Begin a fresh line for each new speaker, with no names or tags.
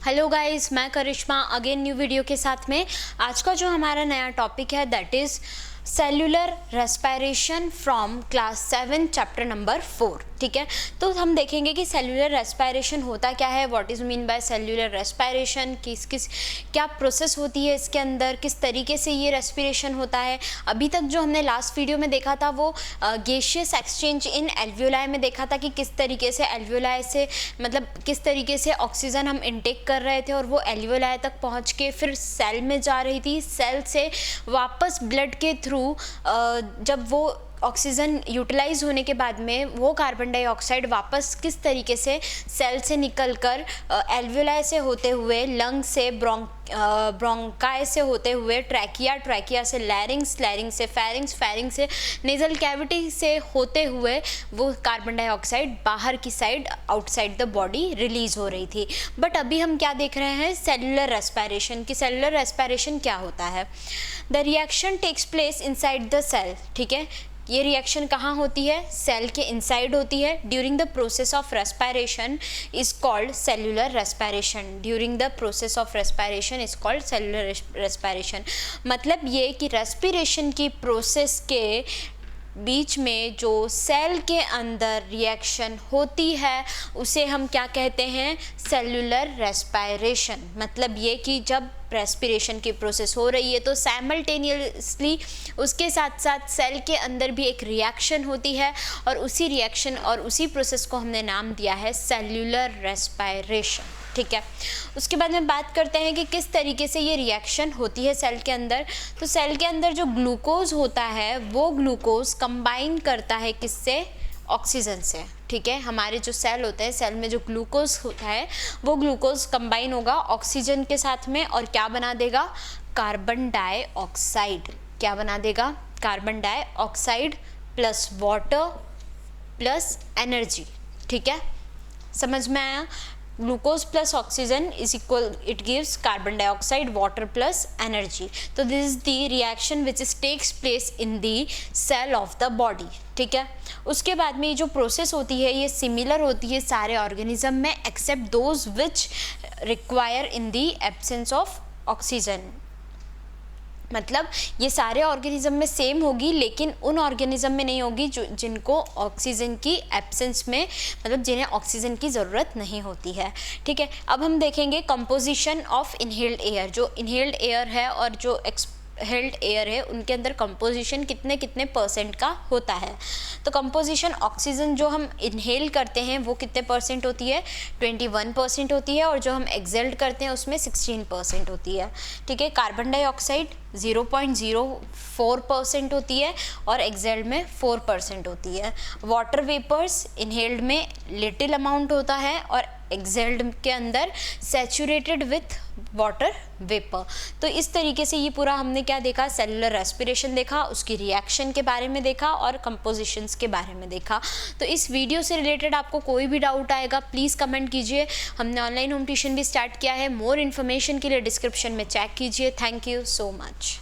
Hello guys, मैं करिश्मा again new video के साथ में। आज का जो हमारा नया टॉपिक है that is cellular respiration from class 7 chapter number 4। ठीक है, तो हम देखेंगे कि सेल्यूलर रेस्पिरेशन होता क्या है, what is mean by cellular respiration, किस क्या प्रोसेस होती है इसके अंदर, किस तरीके से ये रेस्पिरेशन होता है। अभी तक जो हमने लास्ट वीडियो में देखा था वो गैसियस एक्सचेंज इन एल्वियोलाई में देखा था कि किस तरीके से एल्वियोलाई से मतलब किस तरीके से ऑक्सीजन हम इनटेक कर रहे थे और वो एल्वियोलाई तक पहुंच के फिर सेल में जा रही थी। सेल से वापस ब्लड के थ्रू जब वो ऑक्सीजन यूटिलाइज होने के बाद में वो कार्बन डाइऑक्साइड वापस किस तरीके से सेल से निकलकर एल्वियोलाई से होते हुए लंग से ब्रोंकाई से होते हुए ट्रैकिया से लैरिंग्स से फेरिंग्स से नेजल कैविटी से होते हुए वो कार्बन डाइऑक्साइड बाहर की side outside the body release हो रही थी। बट अभी हम क्या देख रहे हैं, सेल्यूलर रेस्पिरेशन की। सेल्यूलर रेस्पिरेशन क्या होता है? The reaction takes place inside the cell. ठीक है, ये रिएक्शन कहाँ होती है? सेल के इनसाइड होती है। During the process of respiration is called cellular respiration. During the process of respiration is called cellular respiration. मतलब ये कि रेस्पिरेशन की प्रोसेस के बीच में जो सेल के अंदर रिएक्शन होती है उसे हम क्या कहते हैं? Cellular respiration. मतलब ये कि जब रेस्पिरेशन की प्रोसेस हो रही है तो साइमल्टेनियसली उसके साथ साथ सेल के अंदर भी एक रिएक्शन होती है और उसी रिएक्शन और उसी प्रोसेस को हमने नाम दिया है सेल्यूलर रेस्पिरेशन। ठीक है, उसके बाद में बात करते हैं कि किस तरीके से ये रिएक्शन होती है सेल के अंदर। तो सेल के अंदर जो ग्लूकोज होता है वो ग्लूकोज कंबाइन करता है किससे? ऑक्सीजन से। ठीक है, हमारे जो सेल होते हैं, सेल में जो ग्लूकोज होता है वो ग्लूकोज कंबाइन होगा ऑक्सीजन के साथ में और क्या बना देगा? Carbon dioxide. क्या बना देगा? Carbon dioxide plus water plus energy. ठीक है, समझ में आया? Glucose plus oxygen is equal, it gives carbon dioxide water plus energy. तो this is the reaction which is takes place in the cell of the body. ठीक है, उसके बाद में ये जो प्रोसेस होती है ये सिमिलर होती है सारे ऑर्गेनिज्म में except those which require in the absence of oxygen. मतलब ये सारे ऑर्गेनिज्म में सेम होगी लेकिन उन ऑर्गेनिज्म में नहीं होगी जो जिनको ऑक्सीजन की एब्सेंस में, मतलब जिन्हें ऑक्सीजन की ज़रूरत नहीं होती है। ठीक है, अब हम देखेंगे कंपोजिशन ऑफ इनहेल्ड एयर। जो इनहेल्ड एयर है और जो एक्सहेल्ड एयर है उनके अंदर कंपोजिशन कितने कितने परसेंट का होता है। तो कंपोजिशन ऑक्सीजन जो हम इनहेल करते हैं वो कितने परसेंट होती है? 21% होती है और जो हम एक्सहेल्ड करते हैं उसमें 16% होती है। ठीक है, कार्बन डाइऑक्साइड 0.04% होती है और एक्सहेल्ड में 4% होती है। वाटर वेपर्स इनहेल्ड में लिटिल अमाउंट होता है और एक्सहेल्ड के अंदर सैचुरेटेड विथ वाटर वेपर। तो इस तरीके से ये पूरा हमने क्या देखा? सेल्यूलर रेस्पिरेशन देखा, उसकी रिएक्शन के बारे में देखा और कंपोजिशंस के बारे में देखा। तो इस वीडियो से रिलेटेड आपको कोई भी डाउट आएगा प्लीज़ कमेंट कीजिए। हमने ऑनलाइन होम ट्यूशन भी स्टार्ट किया है, मोर इन्फॉर्मेशन के लिए डिस्क्रिप्शन में चेक कीजिए। Thank you so much.